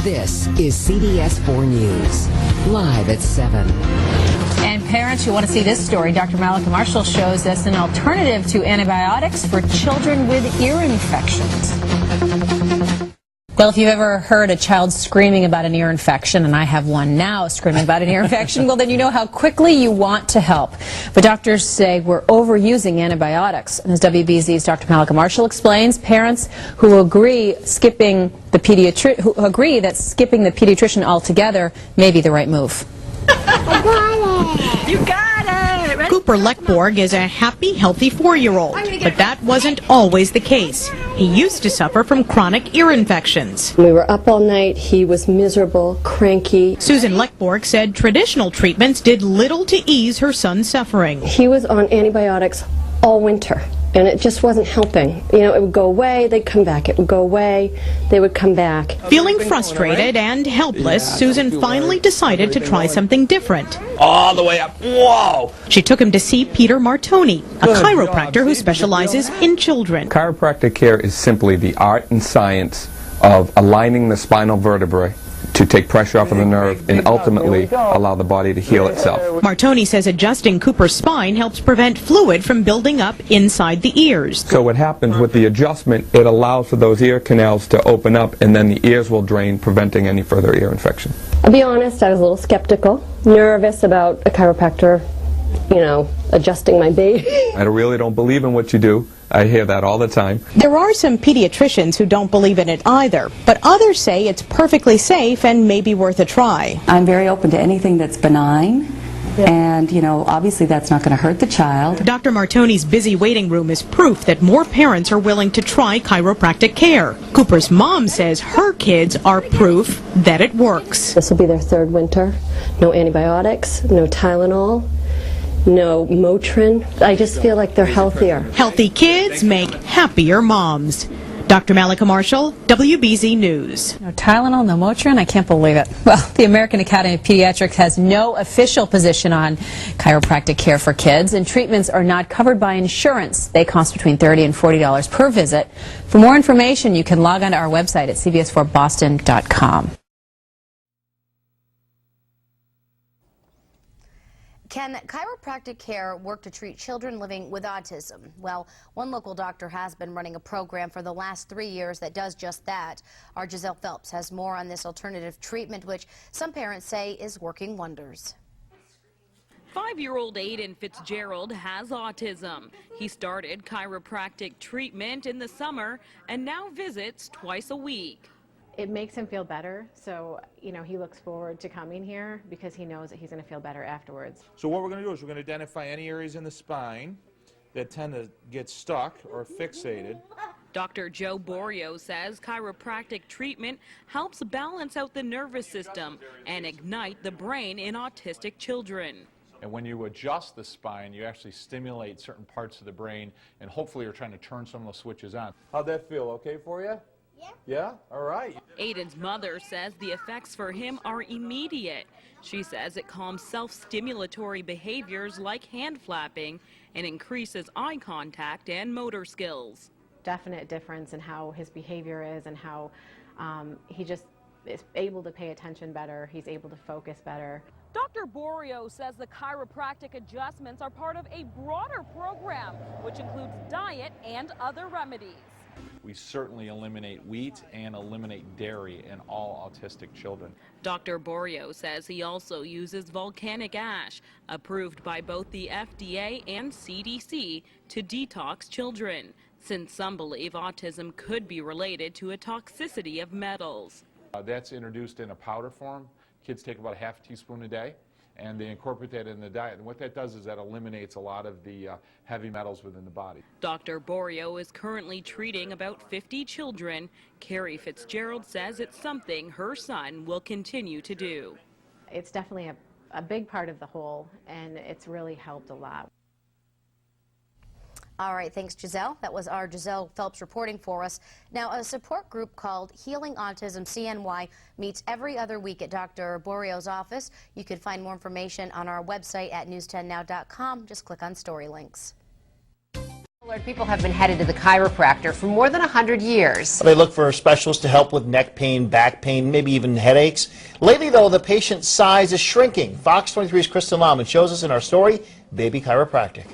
This is CBS 4 News, live at 7. And parents who want to see this story, Dr. Malika Marshall shows us an alternative to antibiotics for children with ear infections. Well, if you've ever heard a child screaming about an ear infection, and I have one now screaming about an ear infection, well, then you know how quickly you want to help. But doctors say we're overusing antibiotics. And as WBZ's Dr. Malika Marshall explains, parents who agree that skipping the pediatrician altogether may be the right move. I got it! You got it! Cooper Leckborg is a happy, healthy 4-year-old, but that wasn't always the case. He used to suffer from chronic ear infections. We were up all night. He was miserable, cranky. Susan Leckborg said traditional treatments did little to ease her son's suffering. He was on antibiotics all winter, and it just wasn't helping. You know, it would go away, they'd come back. It would go away, they would come back. Feeling frustrated and helpless, Susan finally decided to try something different. All the way up. Whoa! She took him to see Peter Martoni, a chiropractor who specializes in children. Chiropractic care is simply the art and science of aligning the spinal vertebrae to take pressure off of the nerve and ultimately allow the body to heal itself. Martoni says adjusting Cooper's spine helps prevent fluid from building up inside the ears. So what happens with the adjustment, it allows for those ear canals to open up and then the ears will drain, preventing any further ear infection. I'll be honest, I was a little skeptical, nervous about a chiropractor, you know, adjusting my baby. I really don't believe in what you do. I hear that all the time. There are some pediatricians who don't believe in it either, but others say it's perfectly safe and maybe worth a try. I'm very open to anything that's benign. And, you know, obviously that's not going to hurt the child. Dr. Martoni's busy waiting room is proof that more parents are willing to try chiropractic care. Cooper's mom says her kids are proof that it works. This will be their third winter. No antibiotics, no Tylenol, no Motrin. I just feel like they're healthier. Healthy kids make happier moms. Dr. Malika Marshall, WBZ News. No Tylenol, no Motrin? I can't believe it. Well, the American Academy of Pediatrics has no official position on chiropractic care for kids, and treatments are not covered by insurance. They cost between $30 and $40 per visit. For more information, you can log on to our website at cbs4boston.com. Can chiropractic care work to treat children living with autism? Well, one local doctor has been running a program for the last 3 years that does just that. Our Giselle Phelps has more on this alternative treatment, which some parents say is working wonders. 5-year-old Aiden Fitzgerald has autism. He started chiropractic treatment in the summer and now visits twice a week. It makes him feel better, so you know he looks forward to coming here because he knows that he's going to feel better afterwards. So what we're going to do is we're going to identify any areas in the spine that tend to get stuck or fixated. Dr. Joe Borio says chiropractic treatment helps balance out the nervous system and ignite the brain in autistic children. And when you adjust the spine, you actually stimulate certain parts of the brain, and hopefully you're trying to turn some of those switches on. How'd that feel? Okay for you? Yeah. Yeah? All right. Aiden's mother says the effects for him are immediate. She says it calms self-stimulatory behaviors like hand flapping and increases eye contact and motor skills. Definite difference in how his behavior is and how he just is able to pay attention better. He's able to focus better. Dr. Borio says the chiropractic adjustments are part of a broader program, which includes diet and other remedies. We certainly eliminate wheat and eliminate dairy in all autistic children. Dr. Borio says he also uses volcanic ash, approved by both the FDA and CDC, to detox children, since some believe autism could be related to a toxicity of metals. That's introduced in a powder form. Kids take about a half teaspoon a day, and they incorporate that in the diet. And what that does is that eliminates a lot of the heavy metals within the body. Dr. Borio is currently treating about 50 children. Carrie Fitzgerald says it's something her son will continue to do. It's definitely a big part of the whole, and it's really helped a lot. All right, thanks, Giselle. That was our Giselle Phelps reporting for us. Now, a support group called Healing Autism CNY meets every other week at Dr. Borio's office. You can find more information on our website at news10now.com. Just click on story links. People have been headed to the chiropractor for more than 100 years. They look for specialists to help with neck pain, back pain, maybe even headaches. Lately, though, the patient size is shrinking. Fox 23's Kristen Lauman shows us in our story, Baby Chiropractic.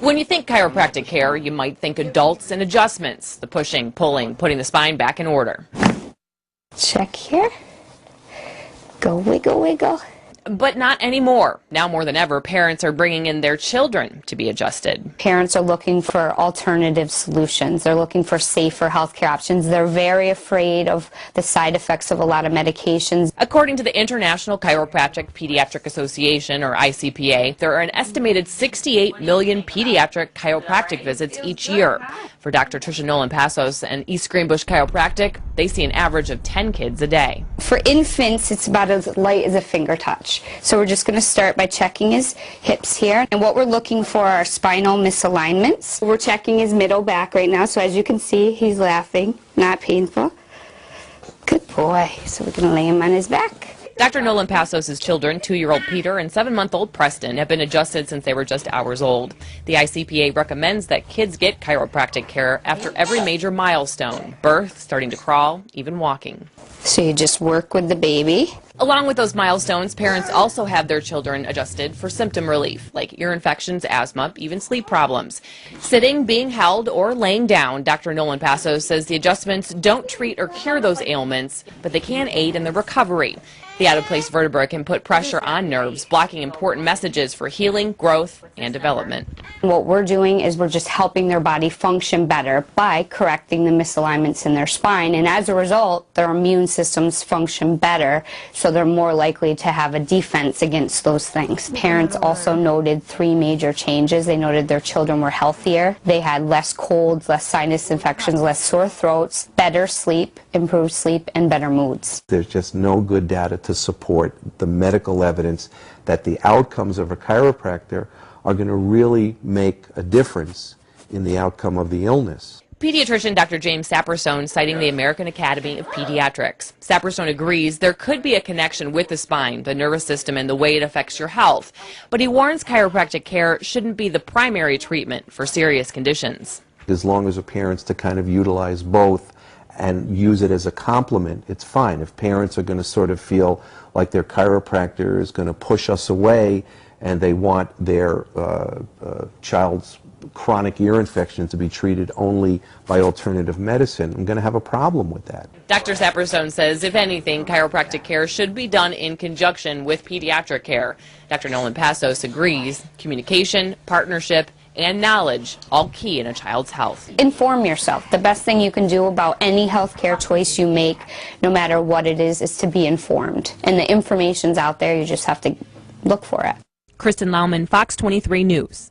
When you think chiropractic care, you might think adults and adjustments, the pushing, pulling, putting the spine back in order. Check here. Go wiggle, wiggle. But not anymore. Now more than ever, parents are bringing in their children to be adjusted. Parents are looking for alternative solutions. They're looking for safer healthcare options. They're very afraid of the side effects of a lot of medications. According to the International Chiropractic Pediatric Association, or ICPA, there are an estimated 68 million pediatric chiropractic visits each year. For Dr. Tricia Nolan-Passos and East Greenbush Chiropractic, they see an average of 10 kids a day. For infants, it's about as light as a finger touch. So we're just going to start by checking his hips here. And what we're looking for are spinal misalignments. We're checking his middle back right now. So as you can see, he's laughing, not painful. Good boy. So we're going to lay him on his back. Dr. Nolan-Passos' children, 2-year-old Peter and 7-month-old Preston, have been adjusted since they were just hours old. The ICPA recommends that kids get chiropractic care after every major milestone: birth, starting to crawl, even walking. So you just work with the baby. Along with those milestones, parents also have their children adjusted for symptom relief, like ear infections, asthma, even sleep problems. Sitting, being held, or laying down, Dr. Nolan-Passos says the adjustments don't treat or cure those ailments, but they can aid in the recovery. The out-of-place vertebra can put pressure on nerves, blocking important messages for healing, growth, and development. What we're doing is we're just helping their body function better by correcting the misalignments in their spine, and as a result, their immune systems function better, so they're more likely to have a defense against those things. Parents also noted 3 major changes. They noted their children were healthier, they had less colds, less sinus infections, less sore throats, better sleep, improved sleep, and better moods. There's just no good data to support the medical evidence that the outcomes of a chiropractor are going to really make a difference in the outcome of the illness. Pediatrician Dr. James Saperstone citing the American Academy of Pediatrics. Saperstone agrees there could be a connection with the spine, the nervous system, and the way it affects your health. But he warns chiropractic care shouldn't be the primary treatment for serious conditions. As long as the parents to kind of utilize both and use it as a complement, it's fine. If parents are going to sort of feel like their chiropractor is going to push us away and they want their child's chronic ear infection to be treated only by alternative medicine, I'm going to have a problem with that. Dr. Saperstone says, if anything, chiropractic care should be done in conjunction with pediatric care. Dr. Nolan-Passos agrees communication, partnership, and knowledge, all key in a child's health. Inform yourself. The best thing you can do about any healthcare choice you make, no matter what it is to be informed. And the information's out there, you just have to look for it. Kristen Lauman, Fox 23 News.